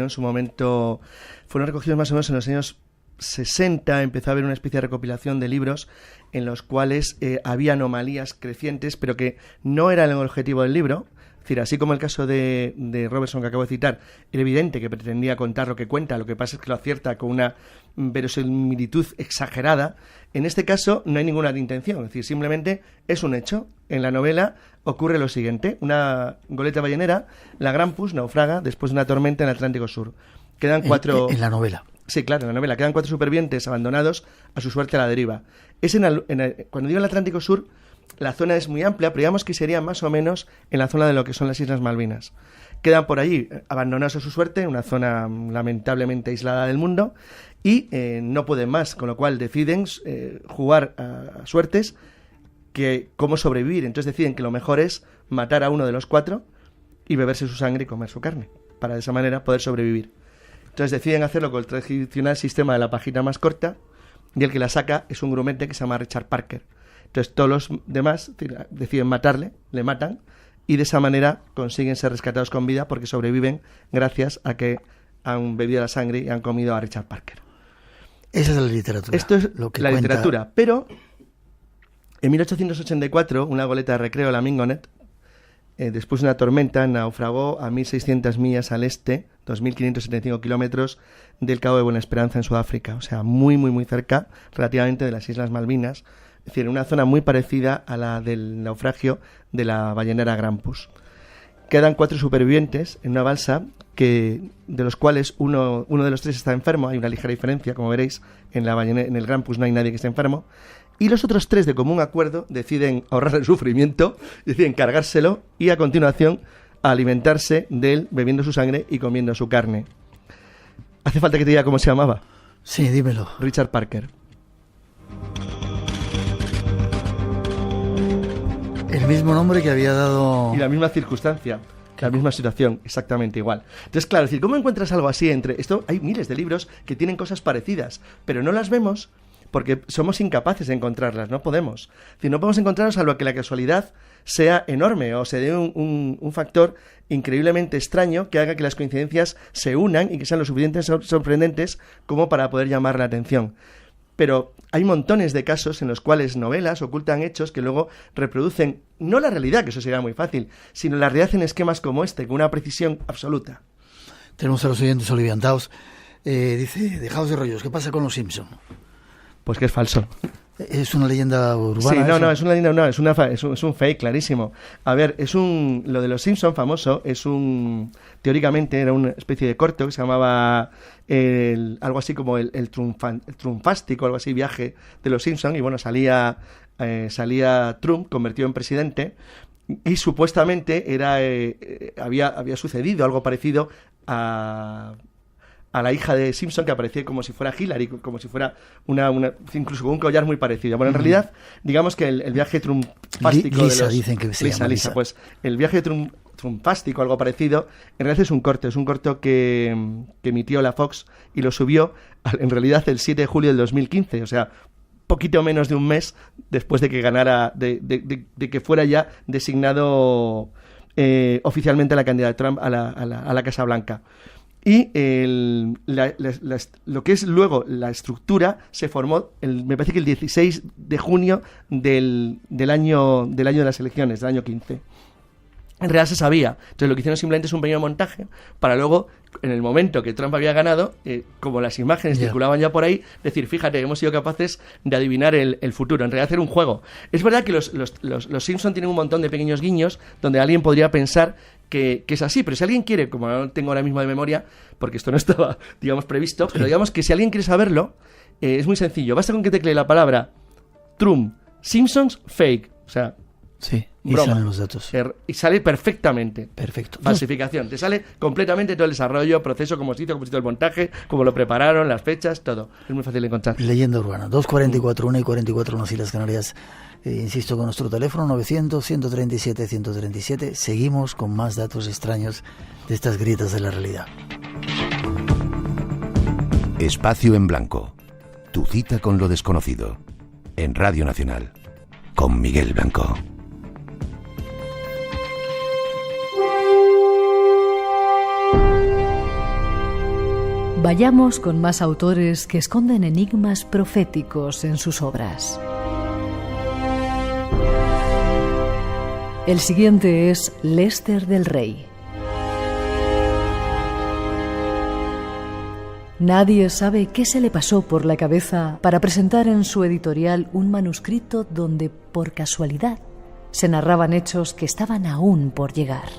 en su momento, fueron recogidos más o menos en los años 60, empezó a haber una especie de recopilación de libros en los cuales había anomalías crecientes, pero que no era el objetivo del libro. Es decir, así como el caso de Robertson que acabo de citar, era evidente que pretendía contar lo que cuenta, lo que pasa es que lo acierta con una verosimilitud exagerada. En este caso no hay ninguna intención, es decir, simplemente es un hecho. En la novela ocurre lo siguiente: una goleta ballenera, la Grampus, naufraga después de una tormenta en el Atlántico Sur. Quedan 4... En la novela. Sí, claro, en la novela. Quedan 4 supervivientes abandonados a su suerte a la deriva. Cuando digo el Atlántico Sur, la zona es muy amplia, pero digamos que sería más o menos en la zona de lo que son las Islas Malvinas. quedan por allí abandonados a su suerte, en una zona lamentablemente aislada del mundo, y no pueden más, con lo cual deciden jugar a suertes que cómo sobrevivir. Entonces deciden que lo mejor es matar a uno de los 4 y beberse su sangre y comer su carne, para de esa manera poder sobrevivir. Entonces deciden hacerlo con el tradicional sistema de la pajita más corta, y el que la saca es un grumete que se llama Richard Parker. Entonces todos los demás deciden matarle, le matan, y de esa manera consiguen ser rescatados con vida porque sobreviven gracias a que han bebido la sangre y han comido a Richard Parker. Esa es la literatura. Esto es lo que la cuenta... literatura, pero en 1884 una goleta de recreo, la Mingonet, después de una tormenta, naufragó a 1.600 millas al este, 2.575 kilómetros del Cabo de Buena Esperanza en Sudáfrica, o sea, muy, muy, muy cerca, relativamente, de las Islas Malvinas, es decir, en una zona muy parecida a la del naufragio de la ballenera Grampus. Quedan 4 supervivientes en una balsa, de los cuales uno de los 3 está enfermo. Hay una ligera diferencia, como veréis, en el Grampus no hay nadie que esté enfermo. Y los otros 3, de común acuerdo, deciden ahorrar el sufrimiento, deciden cargárselo y a continuación alimentarse de él, bebiendo su sangre y comiendo su carne. ¿Hace falta que te diga cómo se llamaba? Sí, dímelo. Richard Parker. El mismo nombre que había dado... Y la misma circunstancia, la misma situación, exactamente igual. Entonces, claro, es decir, ¿cómo encuentras algo así entre esto? Hay miles de libros que tienen cosas parecidas, pero no las vemos porque somos incapaces de encontrarlas, no podemos. Es decir, no podemos encontrarlas salvo que la casualidad sea enorme o se dé un factor increíblemente extraño que haga que las coincidencias se unan y que sean lo suficientemente sorprendentes como para poder llamar la atención. Pero hay montones de casos en los cuales novelas ocultan hechos que luego reproducen, no la realidad, que eso sería muy fácil, sino la realidad en esquemas como este, con una precisión absoluta. Tenemos a los oyentes oliviantados. Dice, dejaos de rollos, ¿qué pasa con los Simpson? Pues que es falso. ¿Es una leyenda urbana? Sí, no, es una leyenda, no, es un fake, clarísimo. A ver, lo de los Simpson famoso, teóricamente era una especie de corto que se llamaba algo así como el triunfástico, algo así, viaje de los Simpson, y bueno, salía Trump convertido en presidente, y supuestamente había sucedido algo parecido a la hija de Simpson, que aparecía como si fuera Hillary, como si fuera incluso con un collar muy parecido. Bueno, en realidad, digamos que el viaje triunfástico Lisa, dicen que se llama Lisa. Pues el viaje triunfástico, algo parecido, en realidad es un corto que emitió la Fox y lo subió, en realidad, el 7 de julio del 2015, o sea, poquito menos de un mes después de que ganara, de que fuera ya designado oficialmente la candidatura de Trump a la Casa Blanca. Y lo que es luego la estructura se formó, me parece que el 16 de junio del año de las elecciones, del año 15. En realidad se sabía. Entonces lo que hicieron simplemente es un pequeño montaje para luego, en el momento que Trump había ganado, como las imágenes circulaban ya por ahí, decir, fíjate, hemos sido capaces de adivinar el futuro. En realidad hacer un juego. Es verdad que los Simpson tienen un montón de pequeños guiños donde alguien podría pensar que es así, pero si alguien quiere, como no tengo ahora mismo de memoria, porque esto no estaba, digamos, previsto, pero digamos que si alguien quiere saberlo, es muy sencillo. Basta con que teclee la palabra Trump, Simpsons, fake, o sea... Sí, y broma. salen los datos. Y sale perfectamente. Perfecto. Falsificación. Te sale completamente todo el desarrollo, proceso, cómo se hizo el montaje, cómo lo prepararon, las fechas, todo. Es muy fácil de encontrar. Leyenda urbana. 2:44, 1:44 en las Islas Canarias. Insisto, con nuestro teléfono 900-137-137. Seguimos con más datos extraños de estas grietas de la realidad. Espacio en Blanco. Tu cita con lo desconocido. En Radio Nacional. Con Miguel Blanco. Vayamos con más autores que esconden enigmas proféticos en sus obras. El siguiente es Lester del Rey. Nadie sabe qué se le pasó por la cabeza para presentar en su editorial un manuscrito donde, por casualidad, se narraban hechos que estaban aún por llegar.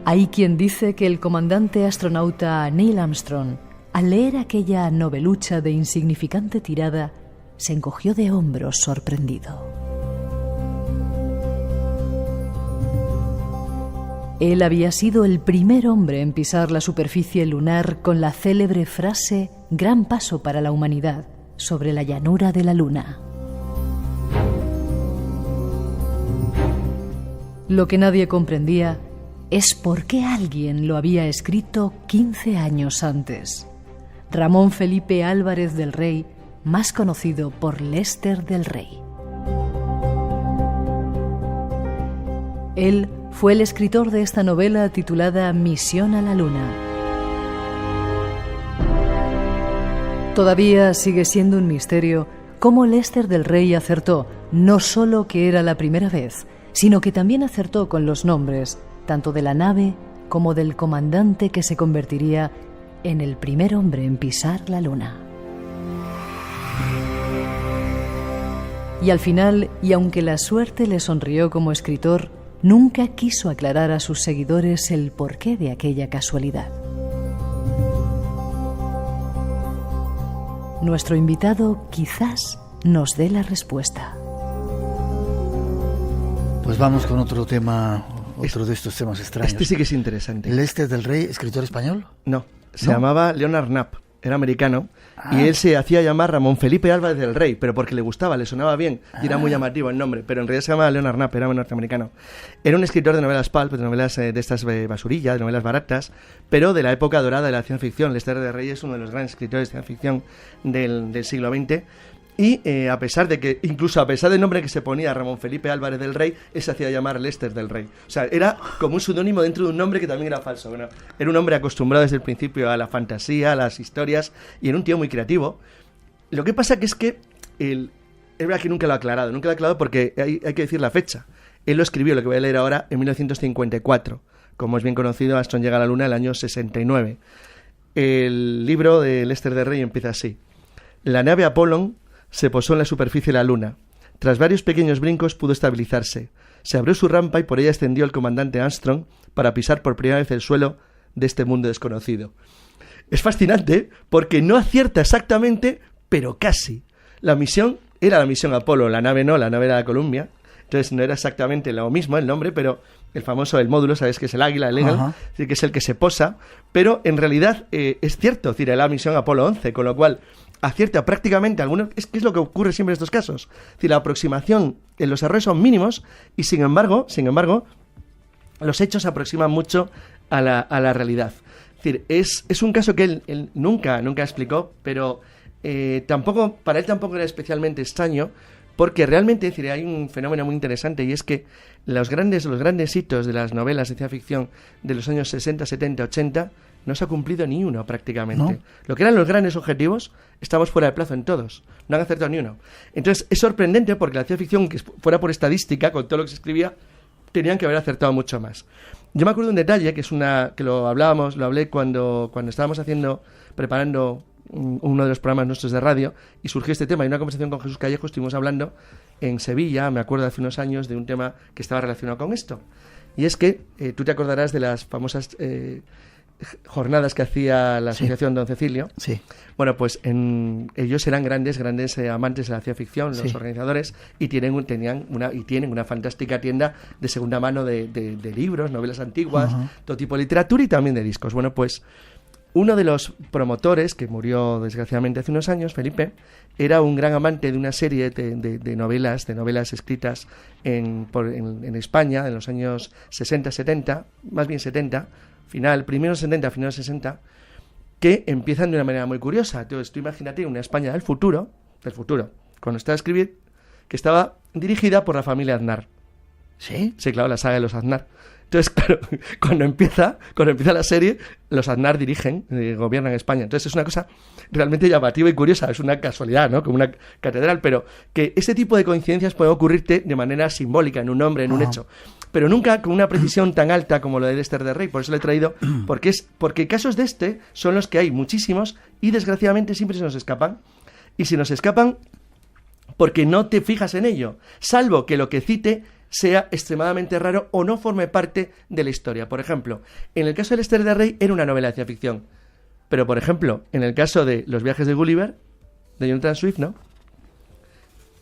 Hay quien dice que el comandante astronauta Neil Armstrong, al leer aquella novelucha de insignificante tirada, se encogió de hombros sorprendido. Él había sido el primer hombre en pisar la superficie lunar con la célebre frase «Gran paso para la humanidad» sobre la llanura de la Luna. Lo que nadie comprendía es por qué alguien lo había escrito 15 años antes. Ramón Felipe Álvarez del Rey, más conocido por Lester del Rey. Él fue el escritor de esta novela titulada Misión a la Luna. Todavía sigue siendo un misterio cómo Lester del Rey acertó no solo que era la primera vez, sino que también acertó con los nombres, tanto de la nave como del comandante que se convertiría en el primer hombre en pisar la Luna. Y al final, y aunque la suerte le sonrió como escritor, nunca quiso aclarar a sus seguidores el porqué de aquella casualidad. Nuestro invitado quizás nos dé la respuesta. Pues vamos con otro tema, otro de estos temas extraños. Este sí que es interesante. ¿Lester del Rey, escritor español? No, se llamaba Leonard Knapp, era americano, y él se hacía llamar Ramón Felipe Álvarez del Rey, pero porque le gustaba, le sonaba bien, y era muy llamativo el nombre, pero en realidad se llamaba Leonard Knapp, era norteamericano. Era un escritor de novelas pulp, de novelas de estas basurillas, de novelas baratas, pero de la época dorada de la ciencia ficción. Lester del Rey es uno de los grandes escritores de ciencia ficción del siglo XX, y a pesar de que, incluso a pesar del nombre que se ponía Ramón Felipe Álvarez del Rey, él se hacía llamar Lester del Rey. O sea, era como un seudónimo dentro de un nombre que también era falso. Bueno, era un hombre acostumbrado desde el principio a la fantasía, a las historias, y era un tío muy creativo. Lo que pasa que es que es verdad que nunca lo ha aclarado porque hay que decir la fecha. Él lo escribió, lo que voy a leer ahora, en 1954. Como es bien conocido, Armstrong llega a la Luna en el año 69. El libro de Lester del Rey empieza así. La nave Apollo se posó en la superficie de la Luna. Tras varios pequeños brincos pudo estabilizarse. Se abrió su rampa y por ella ascendió el comandante Armstrong para pisar por primera vez el suelo de este mundo desconocido. Es fascinante porque no acierta exactamente, pero casi. La misión era la misión Apolo, la nave no, la nave era la Columbia. Entonces no era exactamente lo mismo el nombre, pero el famoso, el módulo, ¿sabes? Que es el águila, el eagle, es decir, que es el que se posa. Pero en realidad es cierto, es decir, era la misión Apolo 11, con lo cual acierta prácticamente algunos. Es que es lo que ocurre siempre en estos casos. Es decir, la aproximación en los errores son mínimos y sin embargo, los hechos se aproximan mucho a la realidad. Es decir, es un caso que él nunca explicó, pero para él tampoco era especialmente extraño, porque realmente, es decir, hay un fenómeno muy interesante, y es que los grandes hitos de las novelas de ciencia ficción de los años 60, 70, 80 no se ha cumplido ni uno prácticamente. ¿No? Lo que eran los grandes objetivos, estamos fuera de plazo en todos. No han acertado ni uno. Entonces, es sorprendente porque la ciencia ficción, que fuera por estadística, con todo lo que se escribía, tenían que haber acertado mucho más. Yo me acuerdo de un detalle, que lo hablé cuando estábamos preparando uno de los programas nuestros de radio, y surgió este tema, y una conversación con Jesús Callejo estuvimos hablando en Sevilla, me acuerdo hace unos años, de un tema que estaba relacionado con esto. Y es que tú te acordarás de las famosas jornadas que hacía la Asociación Don Cecilio. Sí. Bueno, pues ellos eran grandes amantes de la ciencia ficción, los organizadores, y tienen una fantástica tienda de segunda mano de libros, novelas antiguas, todo tipo de literatura y también de discos. Bueno, pues uno de los promotores, que murió desgraciadamente hace unos años, Felipe, era un gran amante de una serie de novelas escritas en España en los años 60, 70, más bien 70, primeros 70, finales 60, que empiezan de una manera muy curiosa. Entonces, tú imagínate una España del futuro, cuando estaba a escribir, que estaba dirigida por la familia Aznar. ¿Sí? Sí, claro, la saga de los Aznar. Entonces, claro, cuando empieza la serie, los Aznar gobiernan España. Entonces es una cosa realmente llamativa y curiosa, es una casualidad, ¿no? Como una catedral, pero que ese tipo de coincidencias pueden ocurrirte de manera simbólica, en un nombre, en un hecho, pero nunca con una precisión tan alta como la de Lester del Rey. Por eso lo he traído, porque casos de este son los que hay muchísimos y desgraciadamente siempre se nos escapan. Y se nos escapan porque no te fijas en ello, salvo que lo que cite sea extremadamente raro o no forme parte de la historia. Por ejemplo, en el caso de Lester del Rey era una novela de ciencia ficción, pero por ejemplo, en el caso de Los viajes de Gulliver, de Jonathan Swift, ¿no?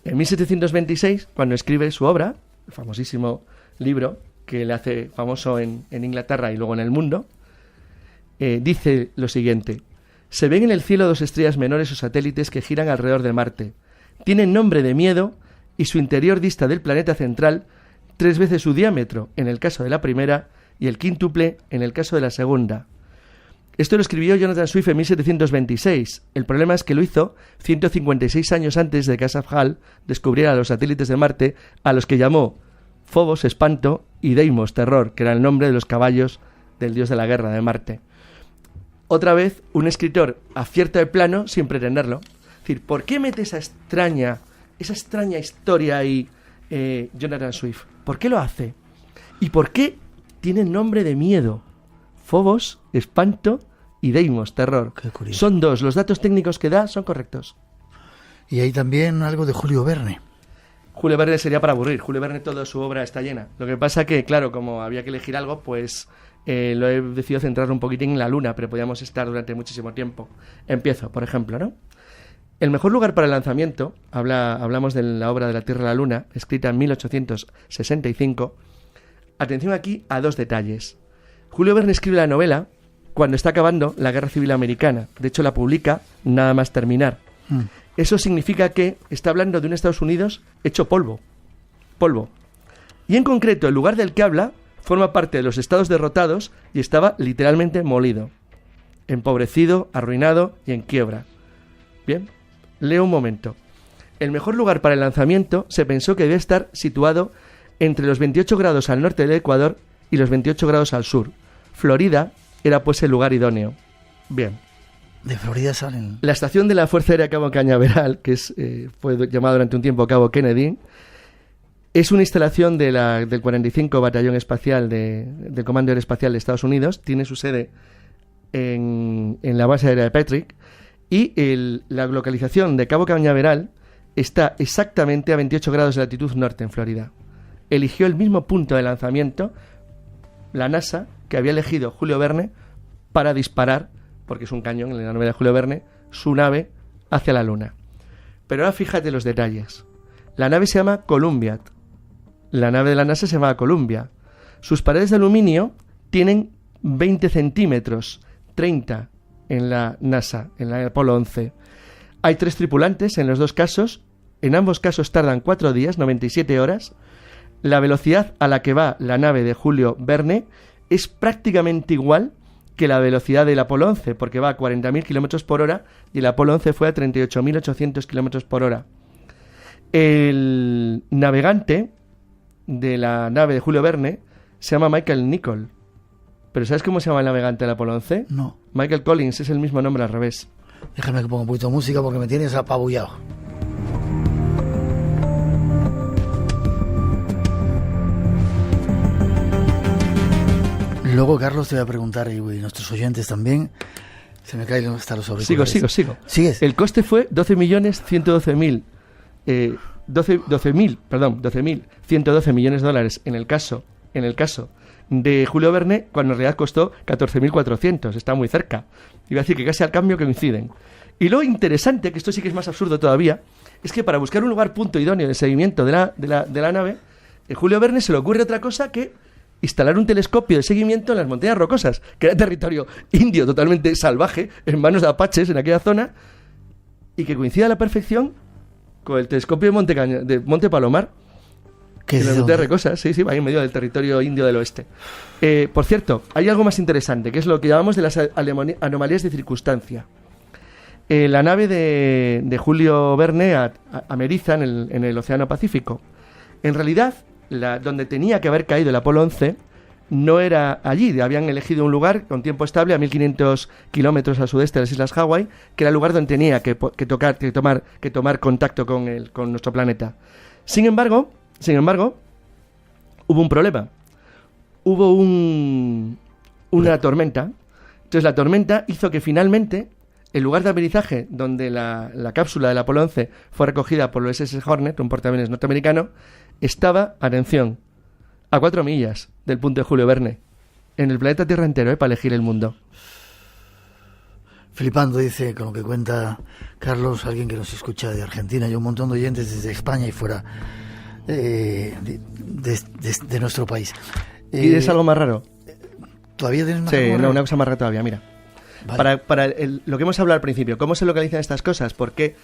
En 1726, cuando escribe su obra, el famosísimo libro, que le hace famoso en Inglaterra y luego en el mundo, dice lo siguiente: se ven en el cielo 2 estrellas menores o satélites que giran alrededor de Marte. Tienen nombre de miedo y su interior dista del planeta central 3 veces su diámetro en el caso de la primera y el quíntuple en el caso de la segunda. Esto lo escribió Jonathan Swift en 1726. El problema es que lo hizo 156 años antes de que Asaph Hall descubriera los satélites de Marte, a los que llamó Phobos, espanto, y Deimos, terror, que era el nombre de los caballos del dios de la guerra de Marte. Otra vez, un escritor acierta el plano sin pretenderlo. Es decir, ¿por qué mete esa extraña historia ahí Jonathan Swift? ¿Por qué lo hace? ¿Y por qué tiene nombre de miedo? Phobos, espanto, y Deimos, terror. Qué curioso. Son 2. Los datos técnicos que da son correctos. Y hay también algo de Julio Verne. Julio Verne sería para aburrir. Julio Verne, toda su obra está llena. Lo que pasa que, claro, como había que elegir algo, pues lo he decidido centrar un poquitín en la Luna, pero podíamos estar durante muchísimo tiempo. Empiezo, por ejemplo, ¿no? El mejor lugar para el lanzamiento, hablamos de la obra de la Tierra a la Luna, escrita en 1865. Atención aquí a 2 detalles. Julio Verne escribe la novela cuando está acabando la Guerra Civil Americana. De hecho, la publica nada más terminar. Eso significa que está hablando de un Estados Unidos hecho polvo. Polvo. Y en concreto, el lugar del que habla forma parte de los estados derrotados y estaba literalmente molido, empobrecido, arruinado y en quiebra. Bien, leo un momento. El mejor lugar para el lanzamiento se pensó que debía estar situado entre los 28 grados al norte del Ecuador y los 28 grados al sur. Florida era pues el lugar idóneo. Bien. De Florida salen. La estación de la Fuerza Aérea Cabo Cañaveral, que fue llamada durante un tiempo Cabo Kennedy, es una instalación del 45 Batallón Espacial del Comando Aeroespacial de Estados Unidos. Tiene su sede en la base aérea de Patrick. Y la localización de Cabo Cañaveral está exactamente a 28 grados de latitud norte en Florida. Eligió el mismo punto de lanzamiento la NASA que había elegido Julio Verne para disparar, porque es un cañón en la novela de Julio Verne, su nave hacia la Luna. Pero ahora fíjate los detalles. La nave se llama Columbia. La nave de la NASA se llama Columbia. Sus paredes de aluminio tienen 20 centímetros, 30 en la NASA, en la Apolo 11. Hay 3 tripulantes en los 2 casos. En ambos casos tardan 4 días, 97 horas. La velocidad a la que va la nave de Julio Verne es prácticamente igual que la velocidad del Apolo 11, porque va a 40.000 kilómetros por hora y el Apolo 11 fue a 38.800 kilómetros por hora. El navegante de la nave de Julio Verne se llama Michael Nicholl. ¿Pero sabes cómo se llama el navegante del Apolo 11? No. Michael Collins, es el mismo nombre al revés. Déjame que ponga un poquito de música porque me tienes apabullado. Luego, Carlos, te voy a preguntar, y nuestros oyentes también, se me caen hasta los auriculares. Sigo. ¿Sigues? El coste fue 12.112 millones de dólares en el caso de Julio Verne, cuando en realidad costó 14.400, está muy cerca. Iba a decir que casi al cambio que coinciden. Y lo interesante, que esto sí que es más absurdo todavía, es que para buscar un lugar punto idóneo de seguimiento de la nave, Julio Verne se le ocurre otra cosa que instalar un telescopio de seguimiento en las montañas rocosas, que era territorio indio totalmente salvaje, en manos de apaches en aquella zona, y que coincide a la perfección con el telescopio de Monte Palomar, ¿Qué es en las montañas rocosas, sí, va ahí en medio del territorio indio del oeste. Por cierto, hay algo más interesante, que es lo que llamamos de las anomalías de circunstancia. La nave de Julio Verne ameriza en el Océano Pacífico. En realidad, donde tenía que haber caído el Apolo 11 no era allí. Habían elegido un lugar con tiempo estable a 1.500 kilómetros al sudeste de las Islas Hawái, que era el lugar donde tenía que tomar contacto con nuestro planeta. Sin embargo, hubo un problema. Hubo una tormenta. Entonces la tormenta hizo que finalmente el lugar de aterrizaje donde la cápsula del Apolo 11 fue recogida por los SS Hornet, un portaaviones norteamericano, estaba, atención, a 4 millas del punto de Julio Verne, en el planeta Tierra entero, para elegir el mundo. Flipando, dice, con lo que cuenta Carlos, alguien que nos escucha de Argentina y un montón de oyentes desde España y fuera de nuestro país. ¿Y es algo más raro? ¿Todavía tienes más? Sí, no, una cosa más rara todavía, mira. Vale. Para lo que hemos hablado al principio, ¿cómo se localizan estas cosas? ¿Por qué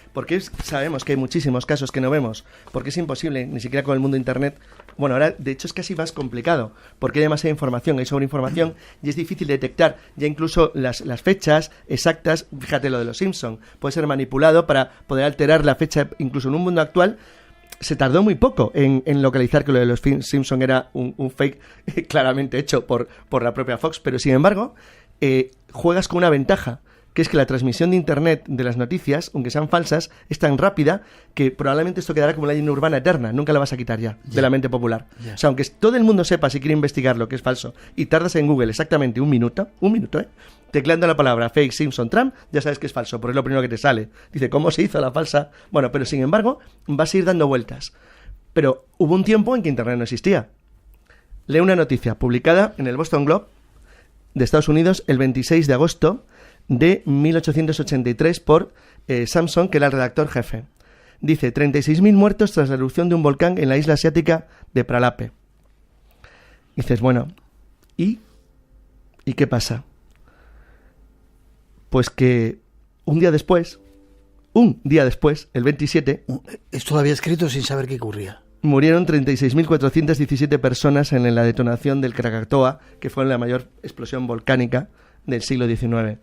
sabemos que hay muchísimos casos que no vemos? Porque es imposible, ni siquiera con el mundo de Internet. Bueno, ahora de hecho es casi más complicado, porque hay demasiada información, hay sobreinformación y es difícil detectar ya incluso las fechas exactas. Fíjate lo de los Simpson, puede ser manipulado para poder alterar la fecha, incluso en un mundo actual. Se tardó muy poco en localizar que lo de los Simpson era un fake claramente hecho por la propia Fox, pero sin embargo juegas con una ventaja, que es que la transmisión de Internet de las noticias, aunque sean falsas, es tan rápida que probablemente esto quedará como una leyenda urbana eterna, nunca la vas a quitar ya de la mente popular. O sea, aunque todo el mundo sepa si quiere investigar lo que es falso y tardas en Google exactamente un minuto, tecleando la palabra fake, Simpson, Trump, ya sabes que es falso, porque es lo primero que te sale. Dice, ¿cómo se hizo la falsa? Bueno, pero sin embargo, vas a ir dando vueltas. Pero hubo un tiempo en que Internet no existía. Lee una noticia publicada en el Boston Globe de Estados Unidos el 26 de agosto de 1883 por Samson, que era el redactor jefe. Dice, 36.000 muertos tras la erupción de un volcán en la isla asiática de Pralape. Dices, bueno, ¿y qué pasa? Pues que un día después, el 27... Esto lo había escrito sin saber qué ocurría. Murieron 36.417 personas en la detonación del Krakatoa, que fue la mayor explosión volcánica del siglo XIX.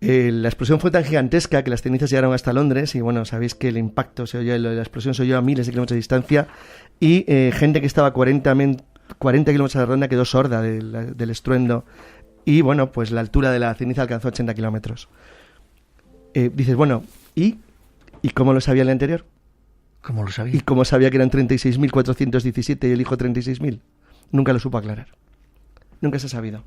La explosión fue tan gigantesca que las cenizas llegaron hasta Londres y, bueno, sabéis que el impacto la explosión se oyó a miles de kilómetros de distancia y gente que estaba a 40 kilómetros a la redonda quedó sorda del estruendo y, bueno, pues la altura de la ceniza alcanzó 80 kilómetros. Dices, bueno, ¿y cómo lo sabía el anterior? ¿Cómo lo sabía? ¿Y cómo sabía que eran 36.417 y el hijo 36.000? Nunca lo supo aclarar. Nunca se ha sabido.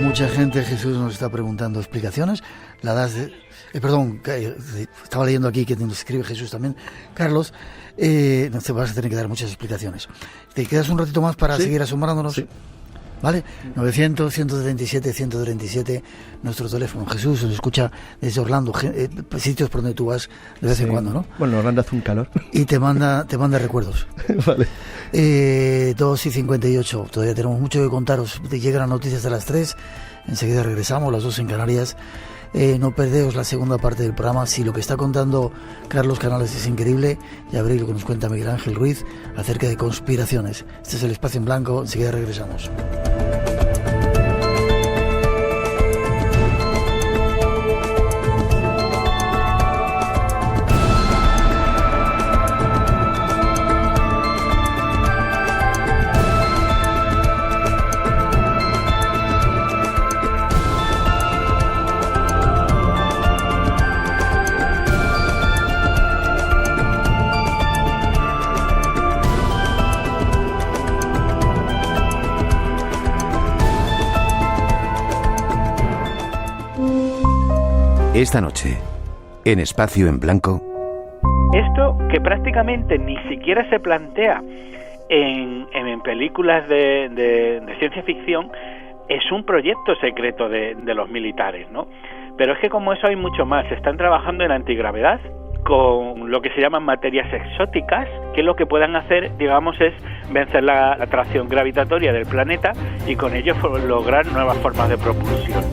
Mucha gente, Jesús, nos está preguntando explicaciones. La das de... perdón, estaba leyendo aquí que nos escribe Jesús también. Carlos, no te vas a tener que dar muchas explicaciones. ¿Te quedas un ratito más para seguir asombrándonos? Sí. ¿Vale? 900-137-137, nuestro teléfono. Jesús nos escucha desde Orlando, sitios por donde tú vas de vez en cuando, ¿no? Bueno, Orlando hace un calor. Y te manda recuerdos. Vale. 2:58, todavía tenemos mucho que contaros. Llegan las noticias de las 3, enseguida regresamos, las 2 en Canarias. No perdeos la segunda parte del programa. Si lo que está contando Carlos Canales es increíble, ya veréis lo que nos cuenta Miguel Ángel Ruiz acerca de conspiraciones. Este es el Espacio en Blanco, enseguida regresamos. Esta noche, en Espacio en Blanco... Esto que prácticamente ni siquiera se plantea en películas de ciencia ficción, es un proyecto secreto de los militares, ¿no? Pero es que como eso hay mucho más. Están trabajando en antigravedad con lo que se llaman materias exóticas, que lo que puedan hacer, digamos, es vencer la atracción gravitatoria del planeta y con ello lograr nuevas formas de propulsión.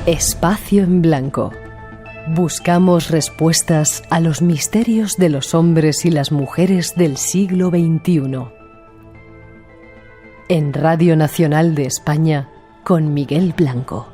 Espacio en Blanco. Buscamos respuestas a los misterios de los hombres y las mujeres del siglo XXI. En Radio Nacional de España, con Miguel Blanco.